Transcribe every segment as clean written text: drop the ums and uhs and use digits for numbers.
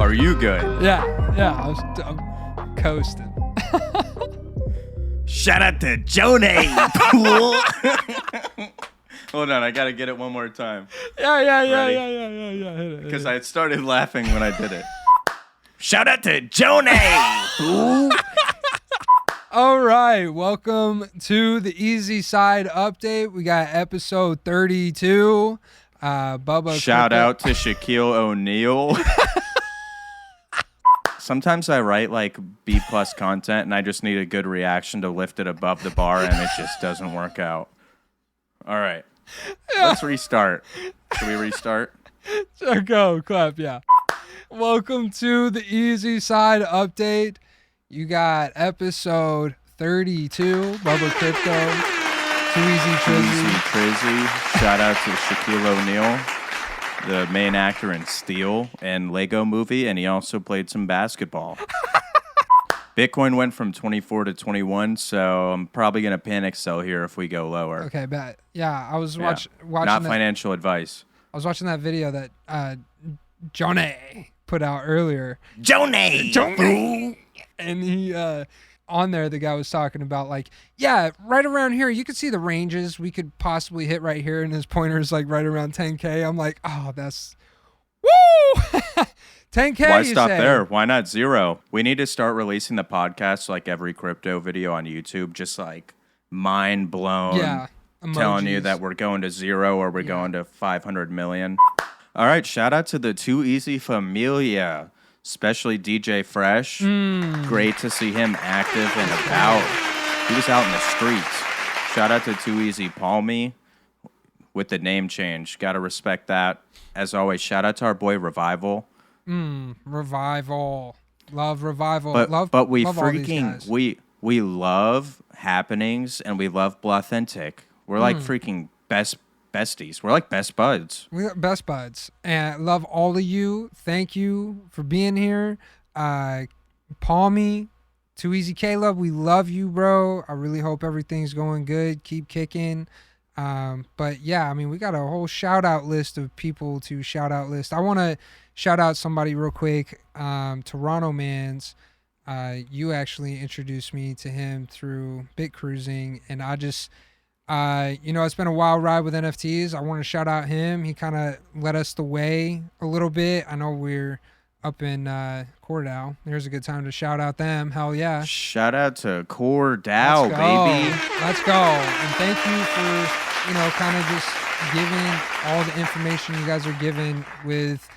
Are you good? Yeah. I'm coasting. Shout out to Jonah Pool. Hold on, I gotta get it one more time. Yeah. Hit it. Because I started laughing when I did it. Shout out to Jonah Pool. All right, welcome to the Easy Side update. We got episode 32. Bubba. Shout out to Shaquille O'Neal. Sometimes I write like B+ content and I just need a good reaction to lift it above the bar and it just doesn't work out. All right. Let's restart. Should we restart? Sure, go. Clap, yeah. Welcome to the Easy Side update. You got episode 32, Bubba Crypto. Too Easy Trizzy. Shout out to Shaquille O'Neal, the main actor in Steel and Lego Movie, and he also played some basketball. Bitcoin went from 24 to 21, so I'm probably going to panic sell here if we go lower. Okay, bet. Yeah, I was watching Not financial advice. I was watching that video that Jonah put out earlier. Jonah! And he, on there, the guy was talking about, like, yeah, right around here, you could see the ranges we could possibly hit right here, and his pointer is, like, right around 10K. I'm like, oh, that's, woo! 10K, Why stop there? Why not 0? We need to start releasing the podcast like every crypto video on YouTube, just like mind blown. Yeah. Telling you that we're going to 0 or we're going to 500 million. All right, shout out to the Too Easy Familia, especially DJ Fresh. Great to see him active and about. He was out in the streets. Shout out to Too Easy Palmy with the name change. Got to respect that. As always, shout out to our boy Revival. Revival. Love Revival. But we love freaking, we love happenings and we love Authentic. We're like freaking besties. We're like best buds. We're best buds. And I love all of you. Thank you for being here. Palmy, Too Easy Caleb, we love you, bro. I really hope everything's going good. Keep kicking. But yeah, I mean, we got a whole shout out list of people to shout out list. I want to shout out somebody real quick. Toronto Mans. You actually introduced me to him through Bit Cruising, and I just, it's been a wild ride with NFTs. I want to shout out him. He kind of led us the way a little bit. I know we're up in Cordell. There's a good time to shout out them. Hell yeah. Shout out to Cordell, baby. Let's go. And thank you for, kind of just giving all the information you guys are giving with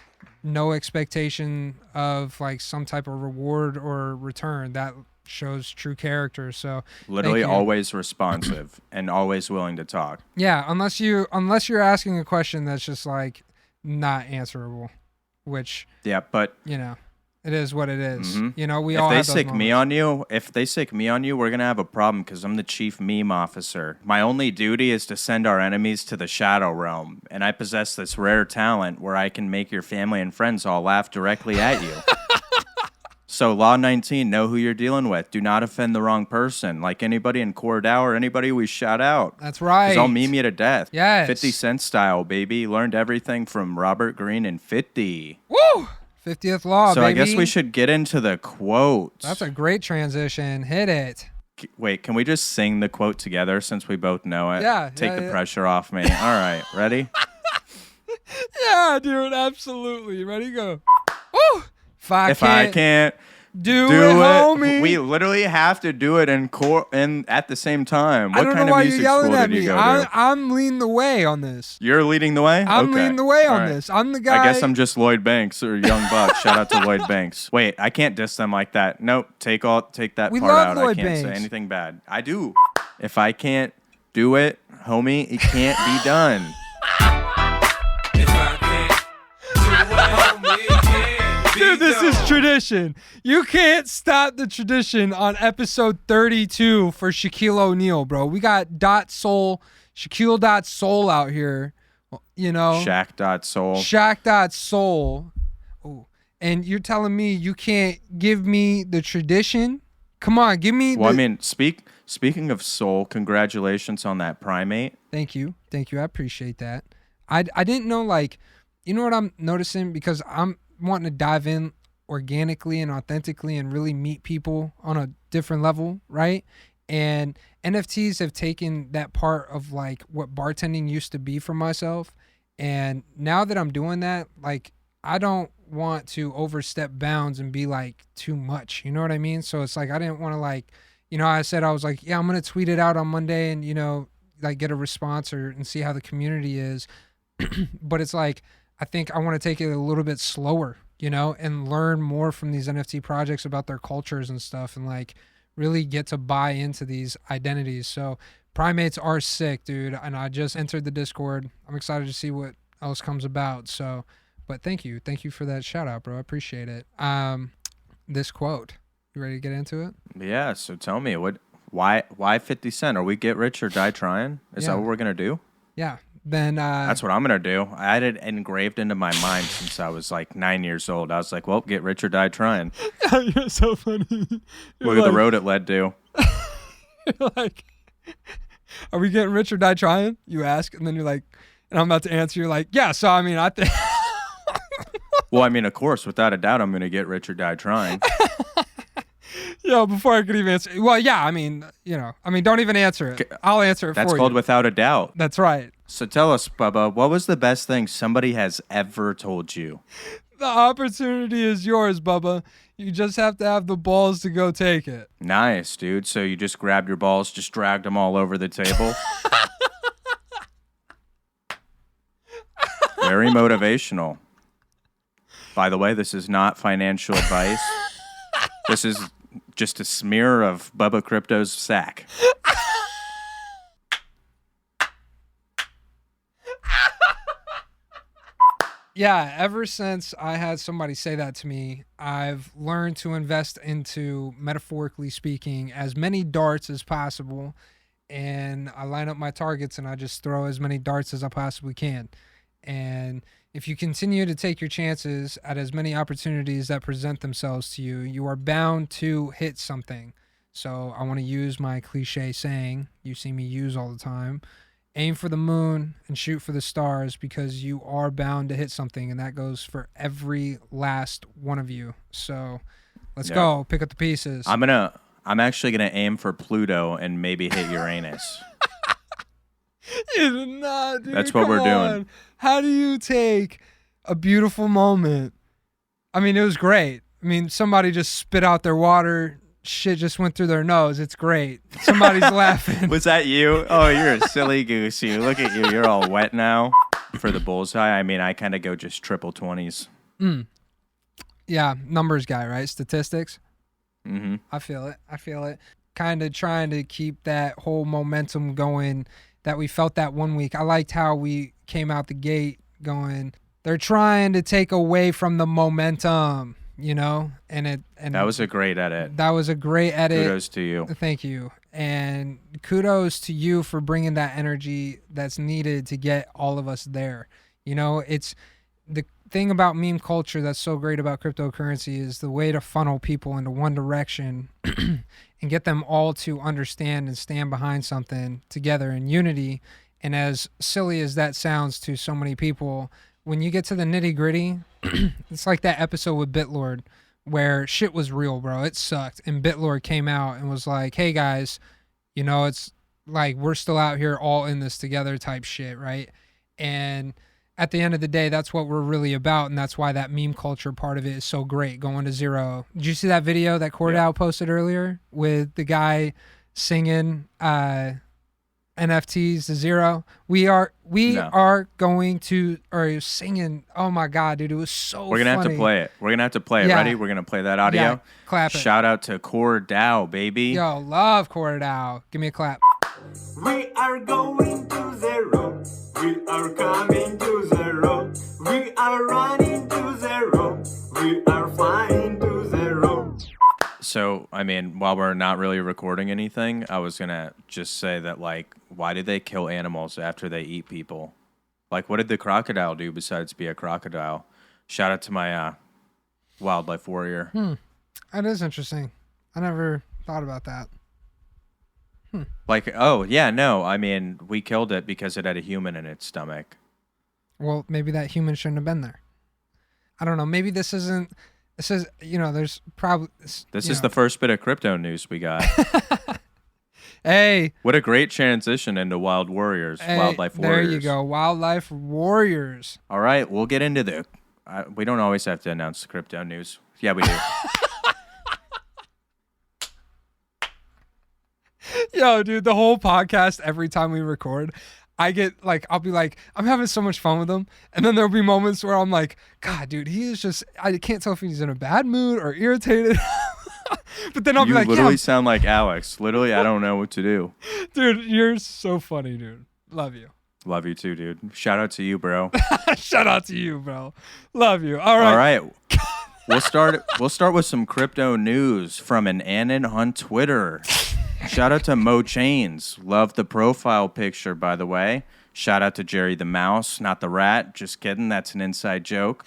no expectation of like some type of reward or return. That shows true character. So literally always responsive and always willing to talk. Yeah, unless you're asking a question that's just like not answerable, which but it is what it is. Mm-hmm. We all have those If they sick me on you, we're gonna have a problem because I'm the chief meme officer. My only duty is to send our enemies to the shadow realm, and I possess this rare talent where I can make your family and friends all laugh directly at you. So Law 19, know who you're dealing with. Do not offend the wrong person. Like anybody in Cordell or anybody we shout out. That's right. Because I'll meme you to death. Yes. 50 Cent style, baby. Learned everything from Robert Greene and 50. Woo! 50th Law, so baby. I guess we should get into the quotes. That's a great transition. Hit it. Wait, can we just sing the quote together since we both know it? Yeah. Take the pressure off me. All right, ready? Yeah, dude, absolutely. Ready, go. Woo! If I can't do it, homie. We literally have to do it in at the same time. I don't know why you're yelling at me. To? I'm leading the way on this. You're leading the way? I'm leading the way on this. I'm the guy. I guess I'm just Lloyd Banks or Young Buck. Shout out to Lloyd Banks. Wait, I can't diss them like that. Nope, take that part out. Lloyd I can't Banks. say anything bad. I do. If I can't do it, homie, it can't be done. Dude, this is tradition. You can't stop the tradition on episode 32 for Shaquille O'Neal, bro. We got Shaquille.soul out here, Shaq.soul. Shaq.soul. Oh, and you're telling me you can't give me the tradition? Come on, give me speaking of soul, congratulations on that primate. Thank you. I appreciate that. I didn't know, like, you know what I'm noticing? Because I'm wanting to dive in organically and authentically and really meet people on a different level, right? And NFTs have taken that part of like what bartending used to be for myself. And now that I'm doing that, like I don't want to overstep bounds and be like too much. You know what I mean? So it's like I didn't want to like, I said I was like, yeah, I'm gonna tweet it out on Monday and like get a response and see how the community is. But it's like I think I want to take it a little bit slower, and learn more from these NFT projects about their cultures and stuff, and like really get to buy into these identities. So primates are sick, dude. And I just entered the Discord. I'm excited to see what else comes about. So, but thank you for that shout out, bro. I appreciate it. This quote, you ready to get into it? Yeah. So tell me why 50 Cent? Are we get rich or die trying? Is that what we're going to do? Yeah. Then that's what I'm gonna do. I had it engraved into my mind since I was like 9 years old. I was like, well, get rich or die trying. You're so funny. Look at the road it led to. You're like, are we getting rich or die trying? You ask, and then you're like, and I'm about to answer. You're like, yeah. So I mean, I think. Well, I mean, of course, without a doubt, I'm gonna get rich or die trying. Before I could even answer. Well, yeah. I mean, don't even answer it. I'll answer it for you. That's called without a doubt. That's right. So tell us, Bubba, what was the best thing somebody has ever told you? The opportunity is yours, Bubba. You just have to have the balls to go take it. Nice, dude. So you just grabbed your balls, just dragged them all over the table? Very motivational. By the way, this is not financial advice. This is just a smear of Bubba Crypto's sack. Yeah, ever since I had somebody say that to me, I've learned to invest into, metaphorically speaking, as many darts as possible. And I line up my targets and I just throw as many darts as I possibly can. And if you continue to take your chances at as many opportunities that present themselves to you, you are bound to hit something. So I want to use my cliche saying, you see me use all the time, aim for the moon and shoot for the stars, because you are bound to hit something, and that goes for every last one of you. So let's go. Pick up the pieces. I'm actually gonna aim for Pluto and maybe hit Uranus. Nah, dude, that's what we're doing. How do you take a beautiful moment? I mean, it was great. I mean, somebody just spit out their water. Shit just went through their nose. It's great. Somebody's laughing. Was that you? Oh, you're a silly goose. You look at you. You're all wet now for the bullseye. I mean, I kind of go just triple 20s. Yeah, numbers guy, right? Statistics. Mm-hmm. I feel it. Kind of trying to keep that whole momentum going that we felt that one week. I liked how we came out the gate going, they're trying to take away from the momentum. And that was a great edit. That was a great edit. Kudos to you. Thank you. And kudos to you for bringing that energy that's needed to get all of us there. It's the thing about meme culture that's so great about cryptocurrency is the way to funnel people into one direction and get them all to understand and stand behind something together in unity. And as silly as that sounds to so many people, when you get to the nitty gritty, it's like that episode with BitLord where shit was real, bro. It sucked. And BitLord came out and was like, hey guys, it's like we're still out here all in this together type shit, right? And at the end of the day, that's what we're really about. And that's why that meme culture part of it is so great, going to zero. Did you see that video that Cordell posted earlier with the guy singing NFTs to zero? We are going to, or singing. Oh my God, dude, it was so We're going to have to play it. We're going to have to play it. Yeah. Ready? We're going to play that audio. Yeah, clap it. Shout out to Cordell, baby. Yo, love Cordell. Give me a clap. We are going to zero. We are coming to zero. We are running to zero. We are flying to zero. So, I mean, while we're not really recording anything, I was going to just say that, like, why did they kill animals after they eat people? Like, what did the crocodile do besides be a crocodile? Shout out to my wildlife warrior. That is interesting. I never thought about that. Like, oh, yeah, no, I mean, we killed it because it had a human in its stomach. Well, maybe that human shouldn't have been there. I don't know. Maybe this isn't It says, there's probably... This is the first bit of crypto news we got. Hey. What a great transition into Wildlife Warriors. There you go. Wildlife Warriors. All right, we'll get into we don't always have to announce the crypto news. Yeah, we do. Yo, dude, the whole podcast, every time we record, I'll be like, I'm having so much fun with him. And then there'll be moments where I'm like, God, dude, he is just, I can't tell if he's in a bad mood or irritated. But then I'll be like, you literally sound like Alex. Literally, I don't know what to do. Dude, you're so funny, dude. Love you. Love you too, dude. Shout out to you, bro. Shout out to you, bro. Love you. All right. We'll start with some crypto news from an Annan on Twitter. Shout out to Mo Chains. Love the profile picture, by the way. Shout out to Jerry the Mouse, not the rat. Just kidding. That's an inside joke.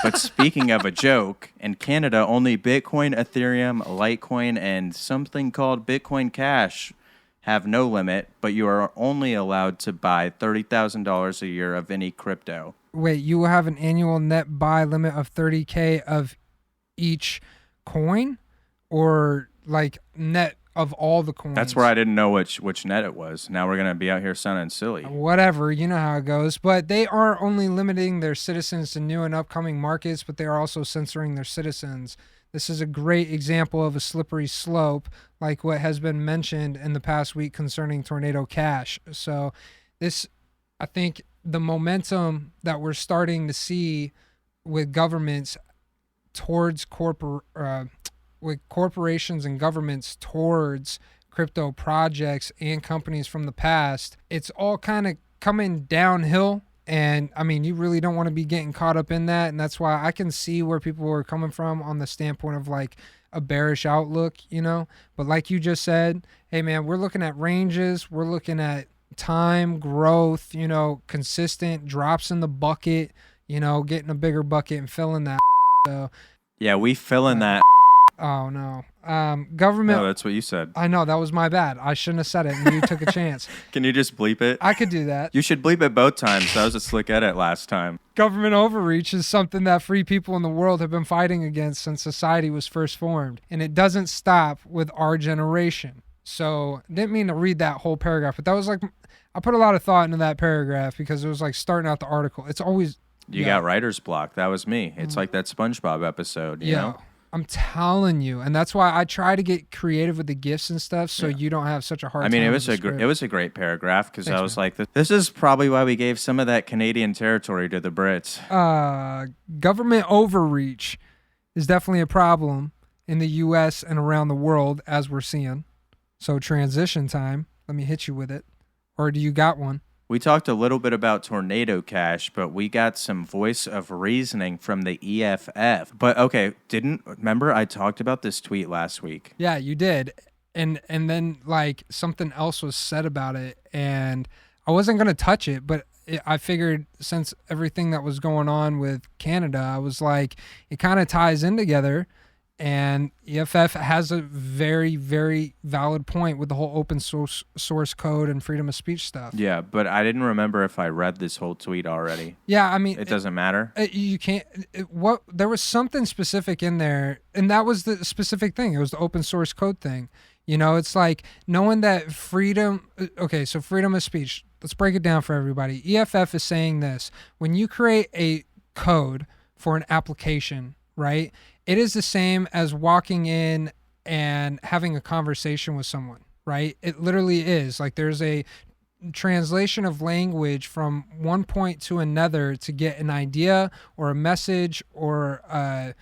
But speaking of a joke, in Canada, only Bitcoin, Ethereum, Litecoin, and something called Bitcoin Cash have no limit, but you are only allowed to buy $30,000 a year of any crypto. Wait, you will have an annual net buy limit of 30K of each coin, or like net of all the coins? That's where I didn't know which net it was. Now we're going to be out here sounding silly. Whatever, you know how it goes. But they are only limiting their citizens to new and upcoming markets, but they are also censoring their citizens. This is a great example of a slippery slope, like what has been mentioned in the past week concerning Tornado Cash. So this, I think the momentum that we're starting to see with governments towards with corporations and governments towards crypto projects and companies from the past, it's all kind of coming downhill. And I mean, you really don't want to be getting caught up in that. And that's why I can see where people are coming from on the standpoint of like a bearish outlook, But like you just said, hey man, we're looking at ranges, we're looking at time, growth, consistent drops in the bucket, getting a bigger bucket and filling that. So yeah, we filling that. Oh no. Government. No, that's what you said. I know, that was my bad. I shouldn't have said it, and you took a chance. Can you just bleep it? I could do that. You should bleep it both times. That was a slick edit last time. Government overreach is something that free people in the world have been fighting against since society was first formed, and it doesn't stop with our generation. So, didn't mean to read that whole paragraph, but that was like, I put a lot of thought into that paragraph because it was like starting out the article. It's always you got writer's block. That was me. It's like that SpongeBob episode. You know? I'm telling you, and that's why I try to get creative with the gifts and stuff, so you don't have such a hard time. I mean, it was a great paragraph because I was like, this is probably why we gave some of that Canadian territory to the Brits. Government overreach is definitely a problem in the U.S. and around the world, as we're seeing. So transition time. Let me hit you with it, or do you got one? We talked a little bit about Tornado Cash, but we got some voice of reasoning from the EFF. But okay, remember I talked about this tweet last week? Yeah, you did. And then like something else was said about it, and I wasn't going to touch it, but I figured since everything that was going on with Canada, I was like, it kind of ties in together. And EFF has a very, very valid point with the whole open source code and freedom of speech stuff. Yeah, but I didn't remember if I read this whole tweet already. Yeah, I mean... It doesn't matter? You can't... There was something specific in there, and that was the specific thing. It was the open source code thing. It's like knowing that freedom... Okay, so freedom of speech. Let's break it down for everybody. EFF is saying this. When you create a code for an application, right... It is the same as walking in and having a conversation with someone, right? It literally is. Like there's a translation of language from one point to another to get an idea or a message or a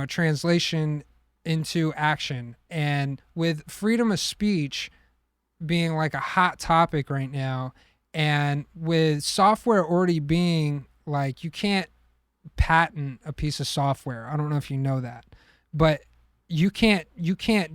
translation into action. And with freedom of speech being like a hot topic right now, and with software already being like, you can't patent a piece of software. I don't know if you know that, but you can't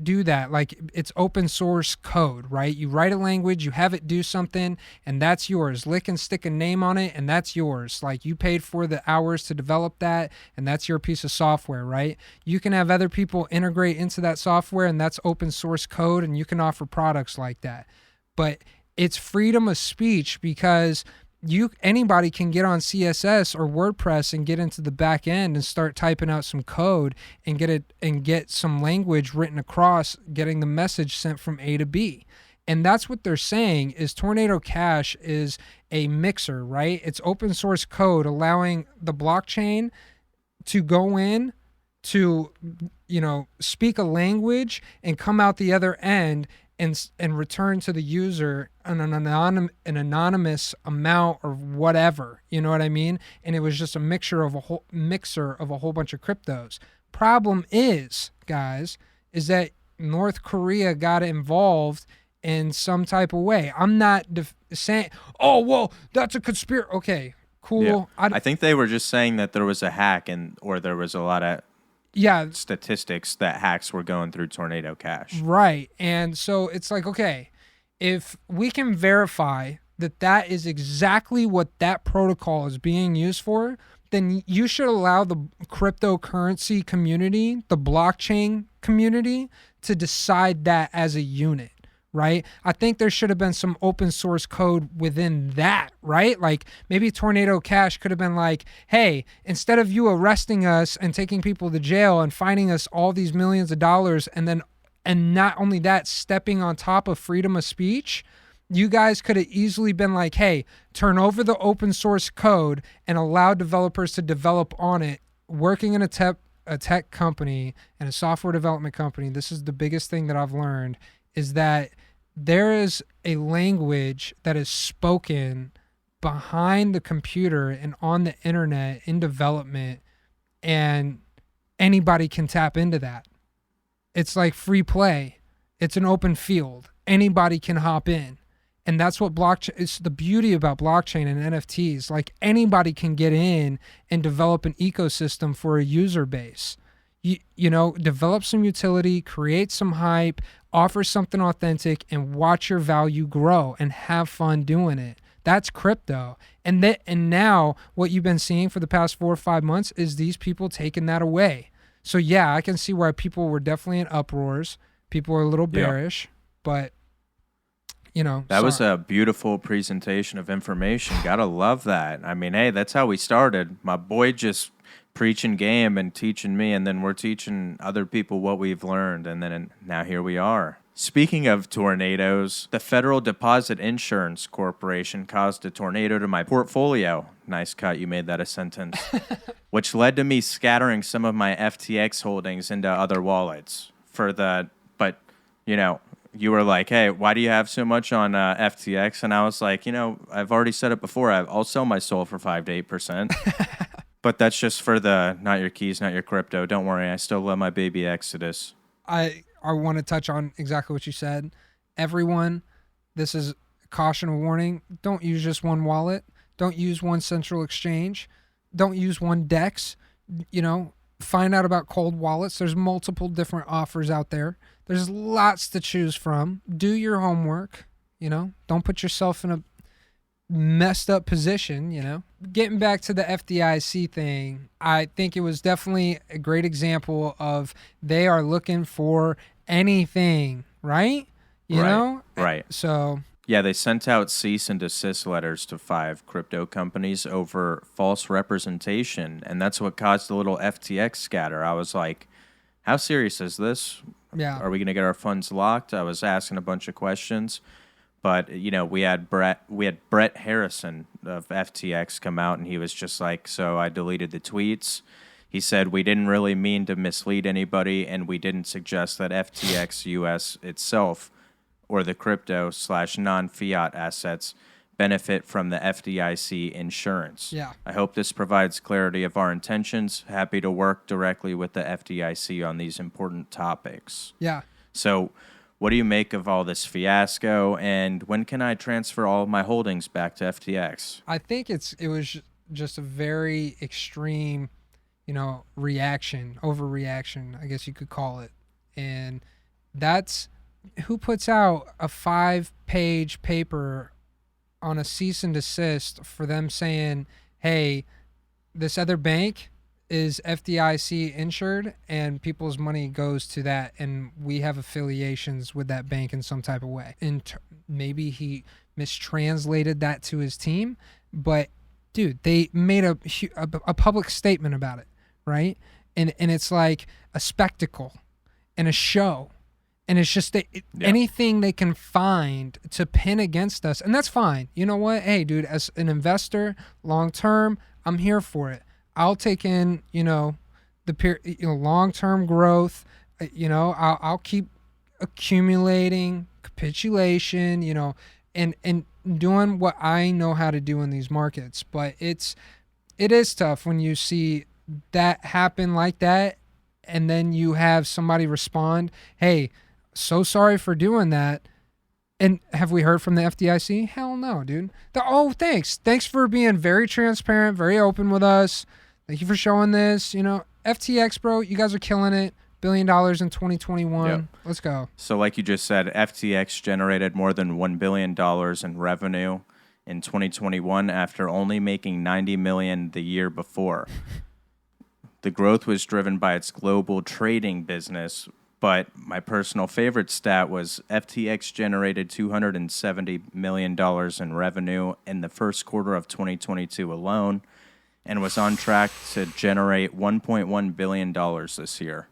do that. Like it's open source code, right? You write a language, you have it do something, and that's yours. Lick and stick a name on it, and that's yours. Like you paid for the hours to develop that, and that's your piece of software, right? You can have other people integrate into that software, and that's open source code, and you can offer products like that. But it's freedom of speech because anybody can get on CSS or WordPress and get into the back end and start typing out some code and get some language written across, getting the message sent from A to B. And that's what they're saying is Tornado Cash is a mixer, right? It's open source code allowing the blockchain to go in to, speak a language and come out the other end and return to the user an anonymous amount or whatever, you know what I mean? And it was just a mixture of a whole bunch of cryptos. Problem is, guys, is that North Korea got involved in some type of way. I'm not saying, oh, well, that's a conspiracy. Okay, cool. Yeah. I think they were just saying that there was a hack or there was a lot of statistics that hacks were going through Tornado Cash. Right. And so it's like, okay, if we can verify that is exactly what that protocol is being used for, then you should allow the cryptocurrency community, the blockchain community, to decide that as a unit. Right? I think there should have been some open source code within that, right? Like maybe Tornado Cash could have been like, hey, instead of you arresting us and taking people to jail and fining us all these millions of dollars and not only that, stepping on top of freedom of speech, you guys could have easily been like, hey, turn over the open source code and allow developers to develop on it, working in a tech company and a software development company. This is the biggest thing that I've learned is that there is a language that is spoken behind the computer and on the internet in development, and anybody can tap into that. It's like free play. It's an open field. Anybody can hop in. And that's what blockchain, it's the beauty about blockchain and NFTs. Like anybody can get in and develop an ecosystem for a user base. Develop some utility, create some hype, offer something authentic, and watch your value grow and have fun doing it. That's crypto. And now what you've been seeing for the past 4 or 5 months is these people taking that away. So yeah, I can see why people were definitely in uproars. People were a little bearish, but that was a beautiful presentation of information. Gotta love that. I mean, hey, that's how we started. My boy just preaching game and teaching me, and then we're teaching other people what we've learned, and then now here we are. Speaking of tornadoes, the Federal Deposit Insurance Corporation caused a tornado to my portfolio. Nice cut, you made that a sentence. Which led to me scattering some of my FTX holdings into other wallets. But you were like, hey, why do you have so much on FTX? And I was like, I've already said it before. I'll sell my soul for 5 to 8%. But that's just for the not your keys, not your crypto. Don't worry, I still love my baby Exodus. I want to touch on exactly what you said. Everyone, this is caution and warning. Don't use just one wallet. Don't use one central exchange. Don't use one DEX. Find out about cold wallets. There's multiple different offers out there. There's lots to choose from. Do your homework. Don't put yourself in a messed up position. Getting back to the FDIC thing, I think it was definitely a great example of they are looking for anything, right? Right. So yeah, they sent out cease and desist letters to 5 crypto companies over false representation, and that's what caused the little FTX scatter. I was like, how serious is this? Yeah. Are we going to get our funds locked? I was asking a bunch of questions. But, we had Brett Harrison of FTX come out, and he was just like, so I deleted the tweets. He said, we didn't really mean to mislead anybody, and we didn't suggest that FTX US itself or the crypto/non-fiat assets benefit from the FDIC insurance. Yeah. I hope this provides clarity of our intentions. Happy to work directly with the FDIC on these important topics. Yeah. So what do you make of all this fiasco, and when can I transfer all of my holdings back to FTX? I think it was just a very extreme, overreaction, I guess you could call it. And that's who puts out a 5-page paper on a cease and desist for them saying, hey, this other bank is FDIC insured and people's money goes to that, and we have affiliations with that bank in some type of way. And maybe he mistranslated that to his team. but dude, they made a public statement about it, right? And it's like a spectacle and a show. And it's just anything they can find to pin against us. And that's fine. You know what? Hey, dude, as an investor, long term, I'm here for it. I'll take in, the long-term growth. I'll keep accumulating capitulation, and doing what I know how to do in these markets. But it is tough when you see that happen like that, and then you have somebody respond, hey, so sorry for doing that. And have we heard from the FDIC? Hell no, dude. Thanks. Thanks for being very transparent, very open with us. Thank you for showing this. FTX, bro, you guys are killing it. $1 billion in 2021. Yep. Let's go. So like you just said, FTX generated more than $1 billion in revenue in 2021 after only making $90 million the year before. The growth was driven by its global trading business, but my personal favorite stat was FTX generated $270 million in revenue in the first quarter of 2022 alone and was on track to generate $1.1 billion this year.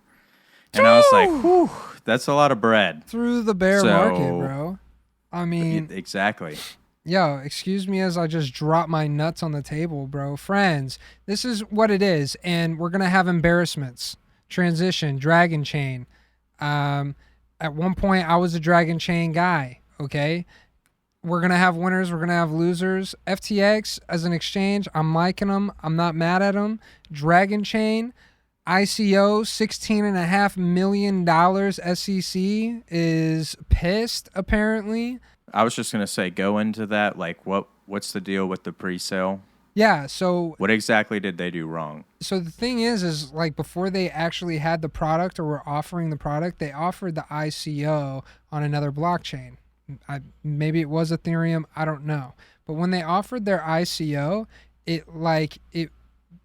And I was like, whew, that's a lot of bread. Through the bear market, bro. I mean... Exactly. Yo, excuse me as I just drop my nuts on the table, bro. Friends, this is what it is, and we're going to have embarrassments. Transition, Dragon Chain. At one point, I was a Dragon Chain guy, okay? We're going to have winners. We're going to have losers. FTX, as an exchange, I'm liking them. I'm not mad at them. Dragon Chain, ICO, $16.5 million. SEC is pissed, apparently. I was just going to say, go into that. Like, what's the deal with the pre-sale? Yeah, so... What exactly did they do wrong? So the thing is like before they actually had the product or were offering the product, they offered the ICO on another blockchain. Maybe it was Ethereum, I don't know. But when they offered their ICO, it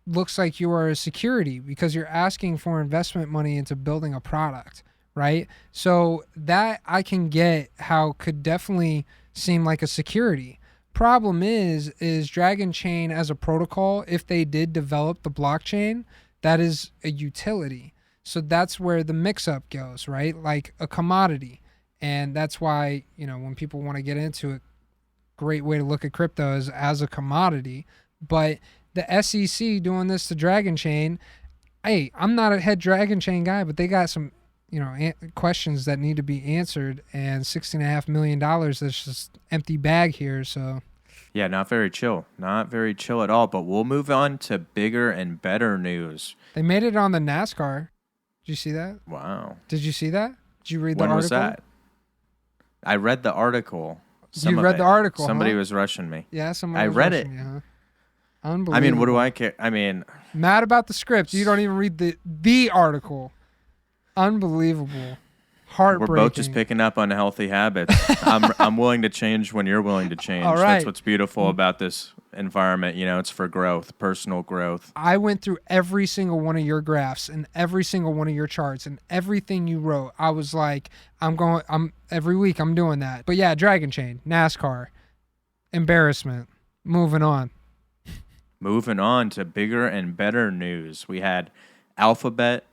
looks like you are a security because you're asking for investment money into building a product, right? So that I can get how could definitely seem like a security. Problem is Dragon Chain as a protocol, if they did develop the blockchain, that is a utility. So that's where the mix-up goes, right? Like a commodity. And that's why, when people want to get into it, great way to look at crypto is as a commodity. But the SEC doing this to Dragon Chain, hey, I'm not a head Dragon Chain guy, but they got some, questions that need to be answered, and $16.5 million, that's just empty bag here, so. Yeah, not very chill. Not very chill at all, but we'll move on to bigger and better news. They made it on the NASCAR. Did you see that? Wow. Did you see that? Did you read the article? When was that? I read the article. You read the article, Somebody was rushing me. Yeah, somebody I was read rushing it. You, huh? Unbelievable. I mean, what do I care? I mean... Mad about the script. You don't even read the article. Unbelievable. Heartbreaking. We're both just picking up unhealthy habits. I'm willing to change when you're willing to change. All right. That's what's beautiful about this environment. It's for growth, personal growth. I went through every single one of your graphs and every single one of your charts and everything you wrote. I was like, every week I'm doing that. But yeah, Dragon Chain, NASCAR, embarrassment. Moving on. Moving on to bigger and better news. We had Alphabet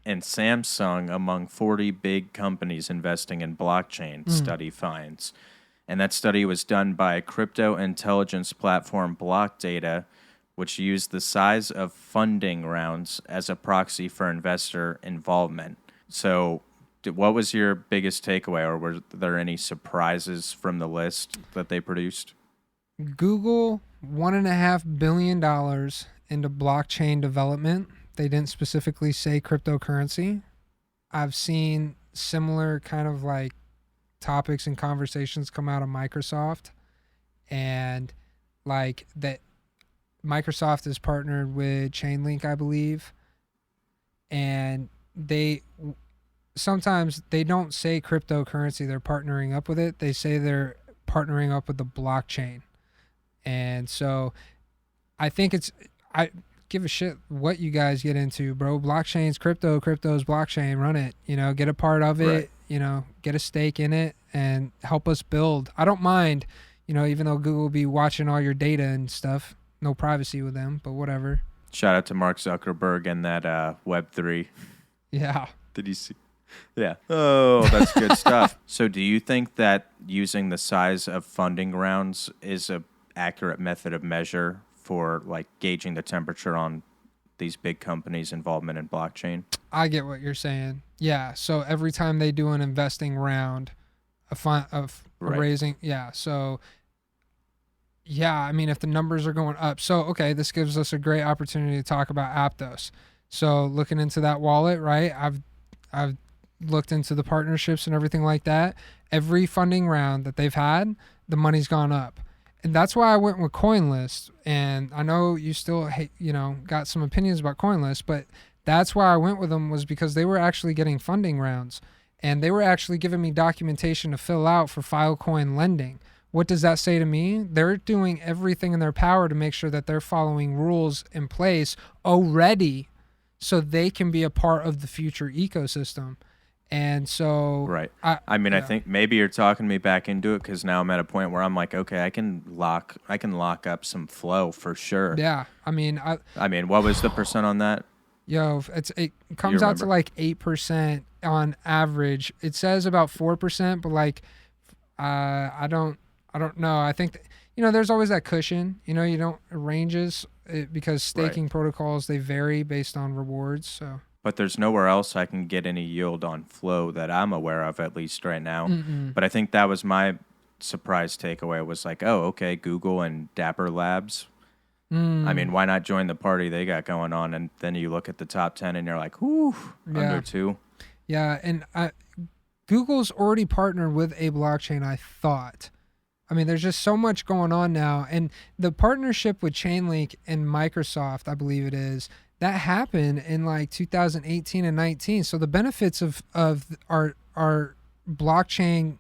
and Samsung among 40 big companies investing in blockchain, study finds. And that study was done by crypto intelligence platform Block Data, which used the size of funding rounds as a proxy for investor involvement. So what was your biggest takeaway, or were there any surprises from the list that they produced? Google, $1.5 billion into blockchain development. They didn't specifically say cryptocurrency. I've seen similar kind of like topics and conversations come out of Microsoft, and like that Microsoft is partnered with Chainlink, I believe, and sometimes they don't say cryptocurrency, they're partnering up with it. They say they're partnering up with the blockchain. And so I think I give a shit what you guys get into, bro. Blockchain's crypto, crypto's blockchain. Run it, get a part of it, right. Get a stake in it and help us build. I don't mind, even though Google will be watching all your data and stuff, no privacy with them, but whatever. Shout out to Mark Zuckerberg and that Web3. Yeah. Did you see? Yeah. Oh, that's good stuff. So do you think that using the size of funding rounds is a accurate method of measure for like gauging the temperature on these big companies' involvement in blockchain? I get what you're saying. Yeah. So every time they do an investing round, a raising, yeah. So yeah, I mean, if the numbers are going up, so okay, this gives us a great opportunity to talk about Aptos. So looking into that wallet, right? I've looked into the partnerships and everything like that. Every funding round that they've had, the money's gone up. And that's why I went with CoinList. And I know you still got some opinions about CoinList, but that's why I went with them, was because they were actually getting funding rounds and they were actually giving me documentation to fill out for Filecoin lending. What does that say to me? They're doing everything in their power to make sure that they're following rules in place already so they can be a part of the future ecosystem. And so, right. I think maybe you're talking me back into it, because now I'm at a point where I'm like, okay, I can lock up some flow for sure. Yeah. I mean, what was the percent on that? Yo, it comes out to like 8% on average. It says about 4%, but like, I don't know. I think there's always that cushion. Ranges because staking protocols, they vary based on rewards. So. But there's nowhere else I can get any yield on flow that I'm aware of, at least right now. Mm-mm. But I think that was my surprise takeaway, was like, oh, okay, Google and Dapper Labs. I mean, why not join the party they got going on? And then you look at the top 10 and you're like, whoo, under 2. Yeah, and Google's already partnered with a blockchain, I thought. I mean, there's just so much going on now. And the partnership with Chainlink and Microsoft, I believe it is, that happened in like 2018 and 19. So the benefits of our blockchain,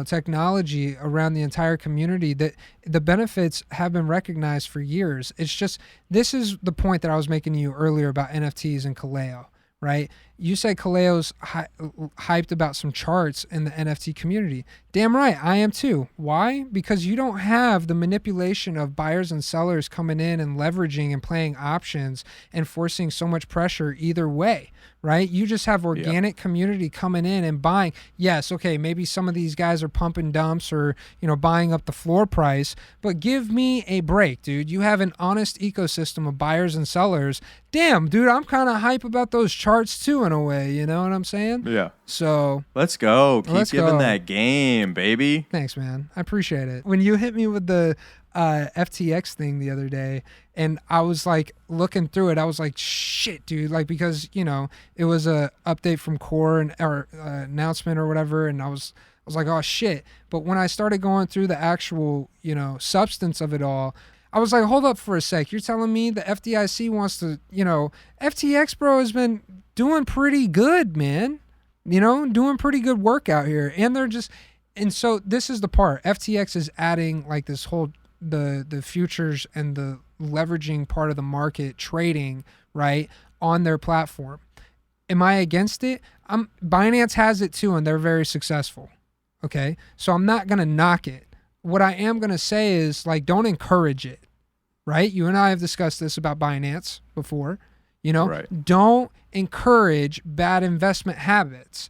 technology around the entire community, that the benefits have been recognized for years. It's just, this is the point that I was making to you earlier about NFTs and Kaleo, right? You said Kaleo's hyped about some charts in the NFT community. Damn right, I am too. Why? Because you don't have the manipulation of buyers and sellers coming in and leveraging and playing options and forcing so much pressure either way, right? You just have organic community coming in and buying. Yes, okay, maybe some of these guys are pumping dumps or, buying up the floor price, but give me a break, dude. You have an honest ecosystem of buyers and sellers. Damn, dude, I'm kind of hype about those charts too, in a way, you know what I'm saying? Yeah. So let's go. Keep giving that game, baby. Thanks, man. I appreciate it. When you hit me with the FTX thing the other day, and I was like looking through it, I was like, shit, dude, like, because it was a update from Core or announcement or whatever, and I was like, oh shit. But when I started going through the actual substance of it all, I was like, hold up for a sec. You're telling me the FDIC wants to, FTX, bro, has been doing pretty good, man. Doing pretty good work out here. And so this is the part. FTX is adding like this whole, the futures and the leveraging part of the market, trading, right, on their platform. Am I against it? Binance has it too, and they're very successful. Okay. So I'm not going to knock it. What I am going to say is, like, don't encourage it, right? You and I have discussed this about Binance before, Right. Don't encourage bad investment habits.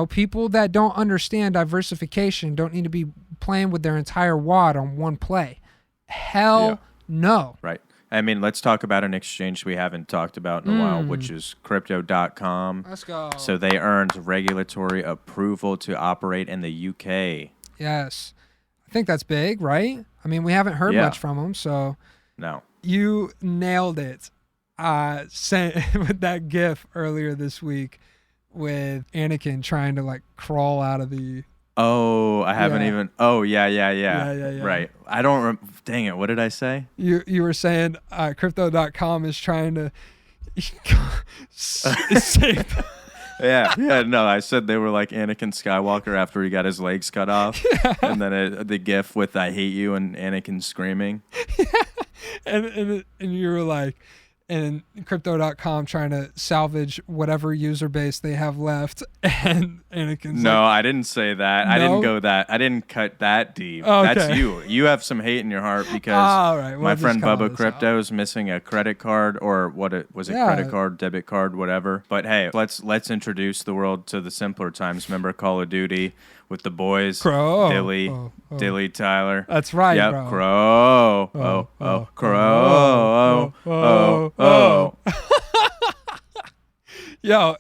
People that don't understand diversification don't need to be playing with their entire wad on one play. Hell no. Right. I mean, let's talk about an exchange we haven't talked about in a while, which is crypto.com. Let's go. So they earned regulatory approval to operate in the UK. Yes. I think that's big, right? I mean, we haven't heard much from them, so. No. You nailed it. Sent with that GIF earlier this week with Anakin trying to like crawl out of the. Oh, I haven't even. Oh, yeah. Yeah. Right. I don't. Dang it. What did I say? You were saying crypto.com is trying to save. Yeah. No, I said they were like Anakin Skywalker after he got his legs cut off. Yeah. And then the GIF with "I hate you" and Anakin screaming. And you were like, and crypto.com trying to salvage whatever user base they have left. And Anakin's No, like, I didn't say that. I No? didn't go that. I didn't cut that deep. Oh, That's okay. you. You have some hate in your heart because all right, we'll my just friend call Bubba this Crypto is missing a credit card or was it Yeah. credit card, debit card, whatever. But hey, let's introduce the world to the simpler times. Remember Call of Duty with the boys, Crow. Dilly, Oh. Dilly Tyler. That's right, Yep, bro. Crow. Crow. Oh. Yo,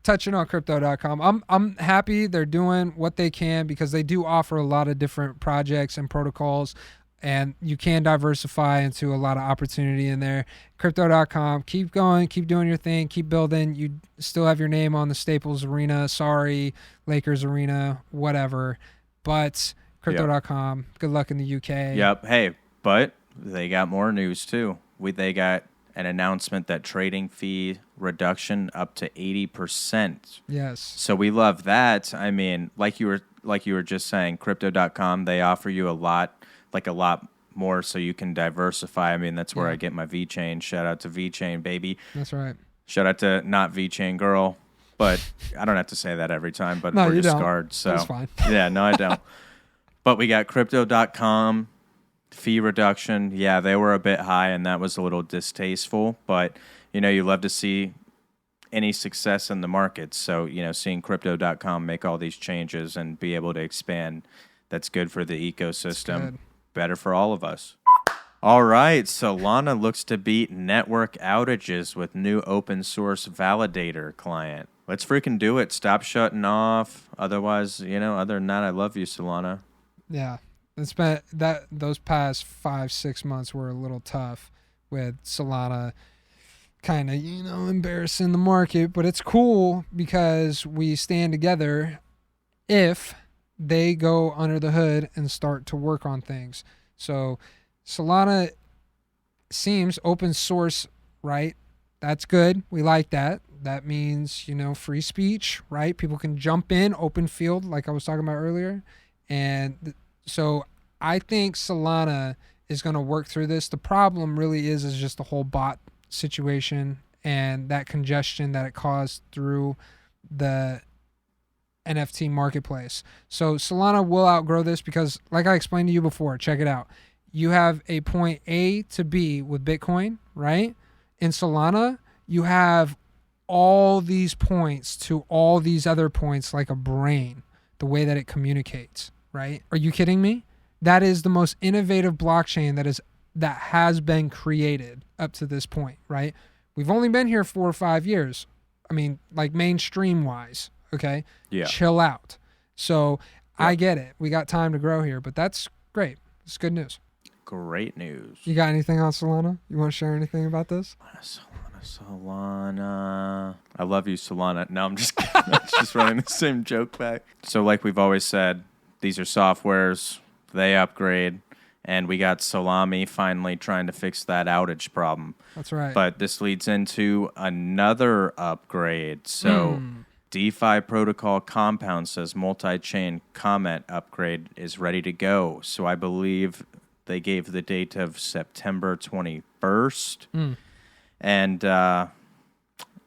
touching on crypto.com. I'm happy they're doing what they can because they do offer a lot of different projects and protocols, and you can diversify into a lot of opportunity in there. Crypto.com, keep going, keep doing your thing, keep building. You still have your name on the Staples Arena, sorry, Lakers Arena, whatever. But crypto.com, good luck in the UK. Yep. Hey, but they got more news too. They got an announcement that trading fee reduction up to 80%. Yes. So we love that. I mean, like you were just saying, crypto.com, they offer you a lot more so you can diversify. I mean, that's where I get my VeChain. Shout out to VeChain, baby. That's right. Shout out to not VeChain girl, but I don't have to say that every time, but No, we're you don't. discard. So That's fine. Yeah, no, I don't. But we got crypto.com fee reduction. Yeah, they were a bit high and that was a little distasteful, but you love to see any success in the markets. So, seeing crypto.com make all these changes and be able to expand, that's good for the ecosystem. Good. Better for all of us. All right, Solana looks to beat network outages with new open source validator client. Let's freaking do it. Stop shutting off. Otherwise, other than that, I love you, Solana. Yeah. It's been those past 5-6 months were a little tough with Solana kind of, embarrassing the market, but it's cool because we stand together if they go under the hood and start to work on things. So Solana seems open source, right? That's good. We like that. That means, free speech, right? People can jump in, open field, like I was talking about earlier. And so I think Solana is going to work through this. The problem really is just the whole bot situation and that congestion that it caused through the NFT marketplace. So Solana will outgrow this because, like I explained to you before, check it out. You have a point A to B with Bitcoin, right? In Solana, you have all these points to all these other points like a brain, the way that it communicates, right? Are you kidding me? That is the most innovative blockchain that has been created up to this point, right? We've only been here 4 or 5 years. I mean, like mainstream wise, okay? Yeah. Chill out. So I get it. We got time to grow here, but that's great. It's good news. Great news. You got anything on Solana? You want to share anything about this? Solana. I love you, Solana. No, I'm just kidding. I'm just running the same joke back. So like we've always said, these are softwares. They upgrade. And we got Salami finally trying to fix that outage problem. That's right. But this leads into another upgrade. So DeFi protocol Compound says multi-chain Comet upgrade is ready to go. So I believe they gave the date of September 21st. And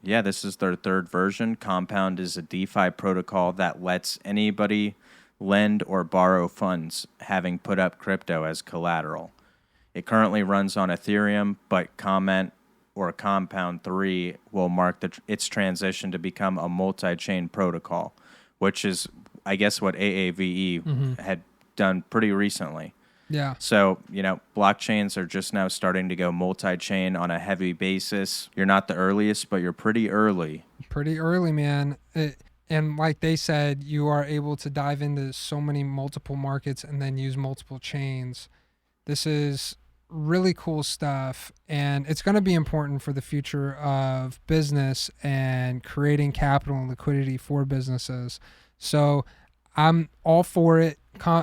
this is their third version. Compound is a DeFi protocol that lets anybody lend or borrow funds having put up crypto as collateral. It currently runs on Ethereum, but Comet or Compound 3 will mark its transition to become a multi-chain protocol, which is, I guess, what AAVE had done pretty recently. Yeah. So, blockchains are just now starting to go multi-chain on a heavy basis. You're not the earliest, but you're pretty early. Pretty early, man. And like they said, you are able to dive into so many multiple markets and then use multiple chains. This is really cool stuff, and it's going to be important for the future of business and creating capital and liquidity for businesses. So I'm all for it.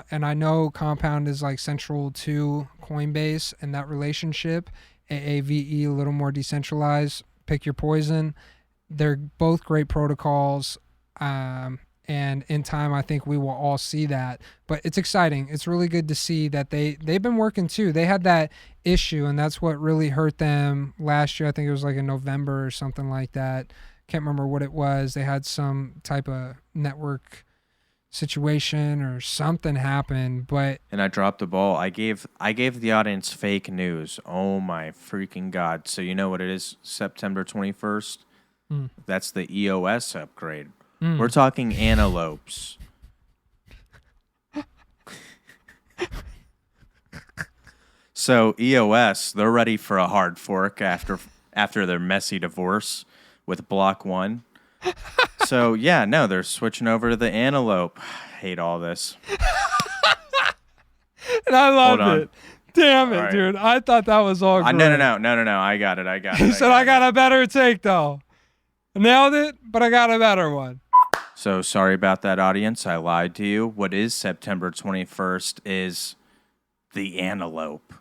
And I know Compound is like central to Coinbase and that relationship. AAVE, a little more decentralized. Pick your poison. They're both great protocols. And in time, I think we will all see that. But it's exciting. It's really good to see that they've been working too. They had that issue, and that's what really hurt them last year. I think it was like in November or something like that. Can't remember what it was. They had some type of network situation or something happened, but And I dropped the ball. I gave the audience fake news. Oh my freaking God. So you know what it is? September 21st? That's the EOS upgrade. We're talking antelopes. So EOS, they're ready for a hard fork after their messy divorce with Block 1. So yeah, no, they're switching over to the antelope. Hate all this. and I loved on. it. Damn it, All right. dude! I thought that was all great. No. I got it. He said I got a better take though. I nailed it, but I got a better one. So sorry about that, audience. I lied to you. What is September 21st is the antelope.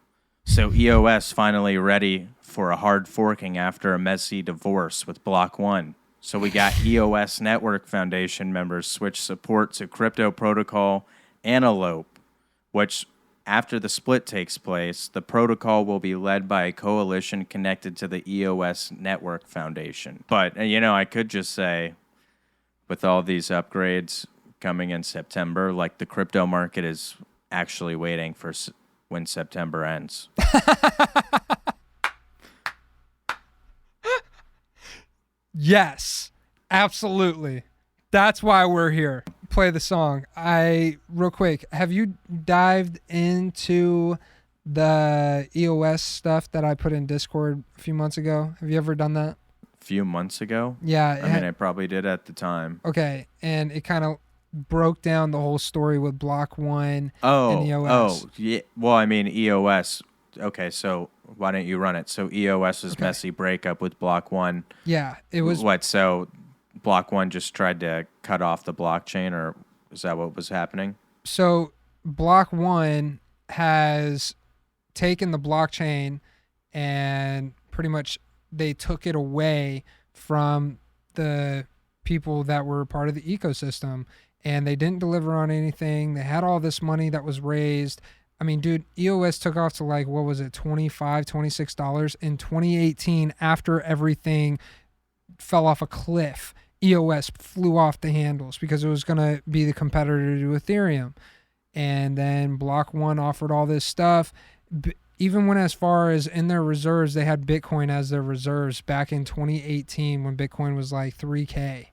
So EOS finally ready for a hard forking after a messy divorce with Block 1. So we got EOS Network Foundation members switch support to crypto protocol Antelope, which after the split takes place, the protocol will be led by a coalition connected to the EOS Network Foundation. But, I could just say, with all these upgrades coming in September, like the crypto market is actually waiting for when September ends. Yes, absolutely. That's why we're here. Play the song. Real quick, have you dived into the EOS stuff that I put in Discord a few months ago? Have you ever done that? A few months ago? Yeah. I probably did at the time. Okay, and it kind of broke down the whole story with Block 1 and EOS. Yeah. Well, EOS. Okay, so why don't you run it? So EOS's messy breakup with Block 1. Yeah, it was... What, so Block 1 just tried to cut off the blockchain, or is that what was happening? So Block 1 has taken the blockchain and pretty much they took it away from the people that were part of the ecosystem, and they didn't deliver on anything. They had all this money that was raised. Dude, EOS took off to like, what was it, $25, $26 in 2018 after everything fell off a cliff. EOS flew off the handles because it was going to be the competitor to Ethereum. And then Block 1 offered all this stuff. Even went as far as in their reserves, they had Bitcoin as their reserves back in 2018 when Bitcoin was like 3K,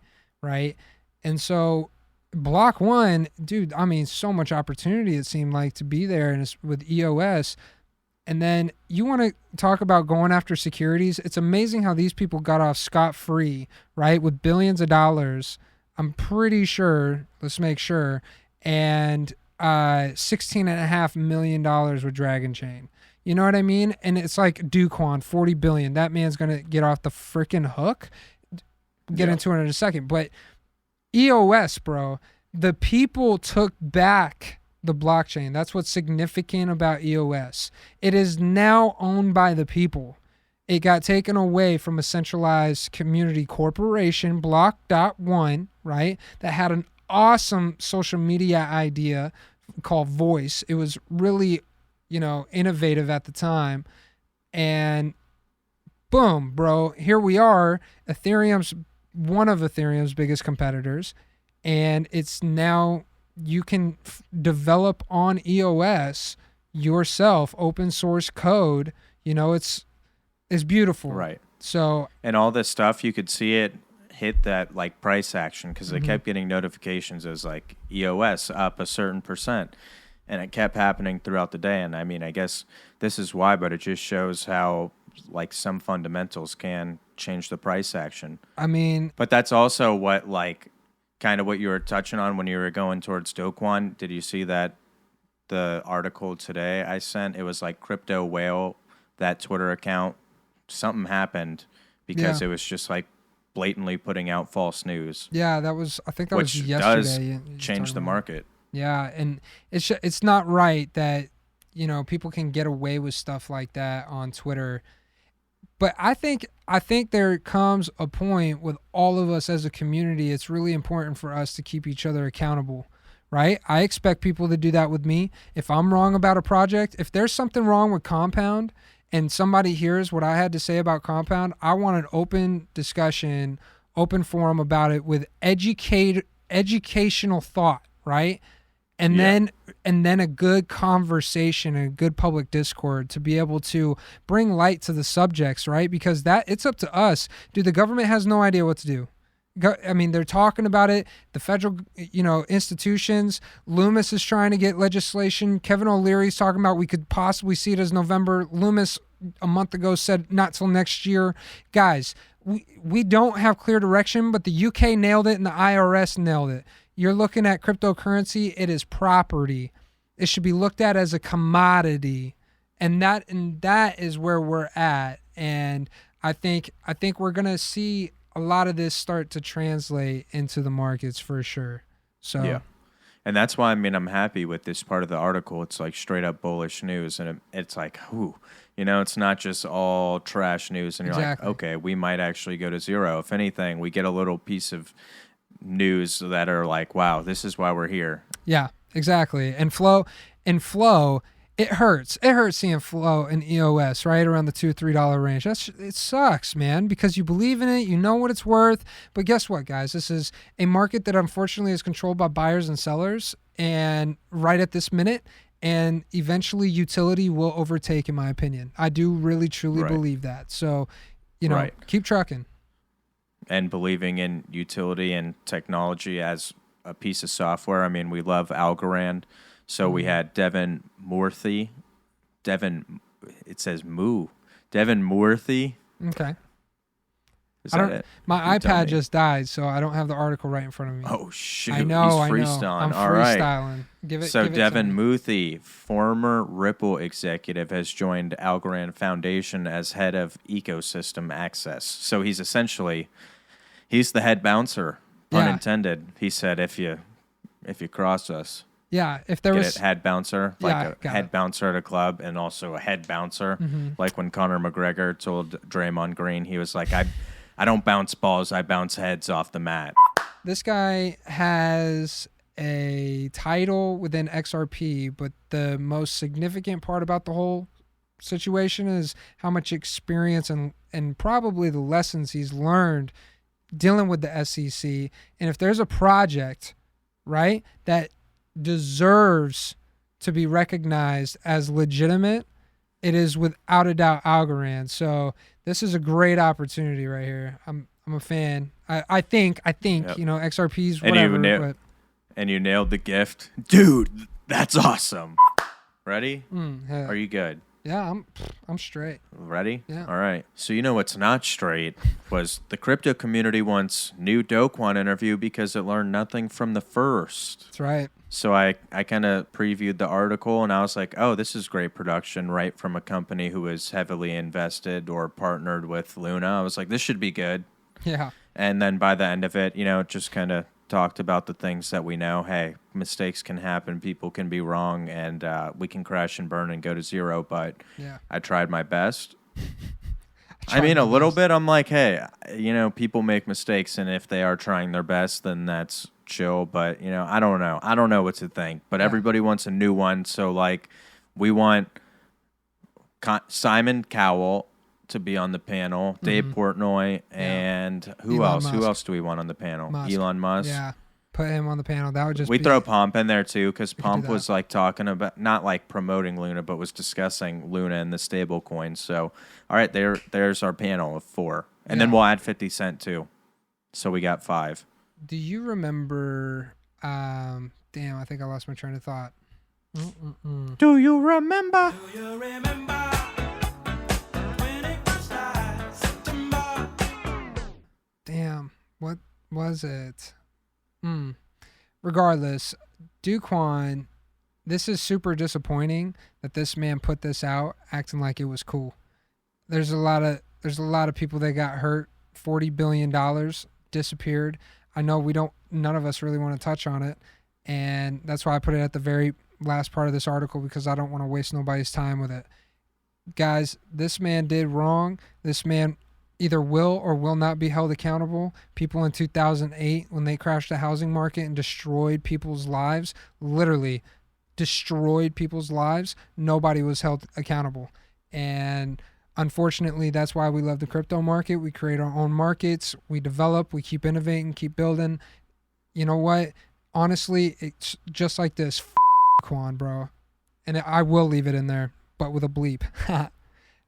right? And so Block 1, dude, so much opportunity it seemed like to be there, and it's with EOS. And then you want to talk about going after securities. It's amazing how these people got off scot-free, right? With billions of dollars. I'm pretty sure, let's make sure, and $16.5 million with Dragon Chain. You know what I mean? And it's like Kwon, 40 billion. That man's going to get off the freaking hook. Get into it in a second. But EOS, bro, the people took back the blockchain. That's what's significant about EOS. It is now owned by the people. It got taken away from a centralized community corporation, Block.1, right? That had an awesome social media idea called Voice. It was really, innovative at the time. And boom, bro, here we are. Ethereum's one of Ethereum's biggest competitors, and it's now you can develop on EOS yourself, open source code. It's beautiful, Right? So, and all this stuff, you could see it hit that like price action because they kept getting notifications as like EOS up a certain percent, and it kept happening throughout the day. And I guess this is why, but it just shows how like some fundamentals can change the price action. But that's also what kind of what you were touching on when you were going towards Kwon. Did you see that the article today I sent? It was like Crypto Whale, that Twitter account. Something happened because it was just like blatantly putting out false news. Yeah, I think that was yesterday. Which does change the market. Yeah, and it's not right that, people can get away with stuff like that on Twitter. But I think there comes a point with all of us as a community. It's really important for us to keep each other accountable, right? I expect people to do that with me. If I'm wrong about a project, if there's something wrong with Compound and somebody hears what I had to say about Compound, I want an open discussion, open forum about it with educational thought, right? And then a good conversation and a good public discord to be able to bring light to the subjects, right? Because it's up to us. Dude, the government has no idea what to do. I mean, they're talking about it. The federal, institutions. Loomis is trying to get legislation. Kevin O'Leary's talking about we could possibly see it as November. Loomis a month ago said not till next year. Guys, we don't have clear direction, but the UK nailed it and the IRS nailed it. You're looking at cryptocurrency, it is property. It should be looked at as a commodity. And that is where we're at. And I think we're going to see a lot of this start to translate into the markets for sure. So yeah. And that's why, I'm happy with this part of the article. It's like straight up bullish news. And it's like, it's not just all trash news. And you're Exactly. like, okay, we might actually go to zero. If anything, we get a little piece of news that are like, wow, this is why we're here. Yeah, exactly. And flow, it hurts. It hurts seeing flow and EOS right around the $2-3 range. It sucks, man, because you believe in it, you know what it's worth. But guess what, guys? This is a market that unfortunately is controlled by buyers and sellers, and right at this minute, and eventually utility will overtake, in my opinion. I do really truly believe that. So, keep trucking. And believing in utility and technology as a piece of software. We love ALGO. So we had Devin Murthy. It says Moo. Devin Murthy. Okay. Is that it? My iPad just died, so I don't have the article right in front of me. Oh, shoot. I know. He's freestyling. I'm All right. freestyling. Give it. So give it Devin to me. Murthy, former Ripple executive, has joined Algorand Foundation as head of ecosystem access. So he's the head bouncer, pun Yeah. intended. He said, if you cross us, Yeah, if there get was it, head bouncer, Yeah, like a got head it. bouncer at a club, and also a head bouncer. Mhm. Like when Conor McGregor told Draymond Green, he was like, I don't bounce balls, I bounce heads off the mat. This guy has a title within XRP, but the most significant part about the whole situation is how much experience and probably the lessons he's learned dealing with the SEC. And if there's a project, right, that deserves to be recognized as legitimate, it is without a doubt Algorand. So this is a great opportunity right here. I'm a fan. I think Yep. XRP's And whatever. and you nailed the gift. Dude, that's awesome. Ready? Yeah. Are you good? Yeah, I'm straight. Ready? Yeah. All right. So what's not straight was the crypto community wants new Do Kwon interview because it learned nothing from the first. That's right. So I kind of previewed the article and I was like, oh, this is great production right from a company who is heavily invested or partnered with Luna. I was like, this should be good. Yeah. And then by the end of it, it just kind of talked about the things that we know. Hey, mistakes can happen, people can be wrong, and we can crash and burn and go to zero. But Yeah. I tried my best. tried a my little best. bit. I'm like, hey, people make mistakes, and if they are trying their best, then that's chill. But I don't know. I don't know what to think. But everybody wants a new one. So like, we want Simon Cowell to be on the panel, Dave Portnoy, and who Elon else? Who Musk. else do we want on the panel? Musk. Elon Musk. Yeah. Put him on the panel. That would just We be throw Pomp in there too, because could do Pomp that. was like talking about, not like promoting Luna, but was discussing Luna and the stable coins. So, all right, there's our panel of 4. And then Yeah. we'll add 50 Cent too. So we got 5. Do you remember damn, I think I lost my train of thought. Do you remember? Damn, what was it? Regardless, Do Kwon, this is super disappointing that this man put this out acting like it was cool. There's a lot of people that got hurt. $40 billion disappeared. I know none of us really want to touch on it, and that's why I put it at the very last part of this article, because I don't want to waste nobody's time with it. guys, this man did wrong. This man either will or will not be held accountable. People in 2008, when they crashed the housing market and destroyed people's lives, literally destroyed people's lives, nobody was held accountable. And unfortunately, that's why we love the crypto market. We create our own markets, we develop, we keep innovating, keep building. You know what? Honestly, it's just like this. Kwon, bro. And I will leave it in there, but with a bleep.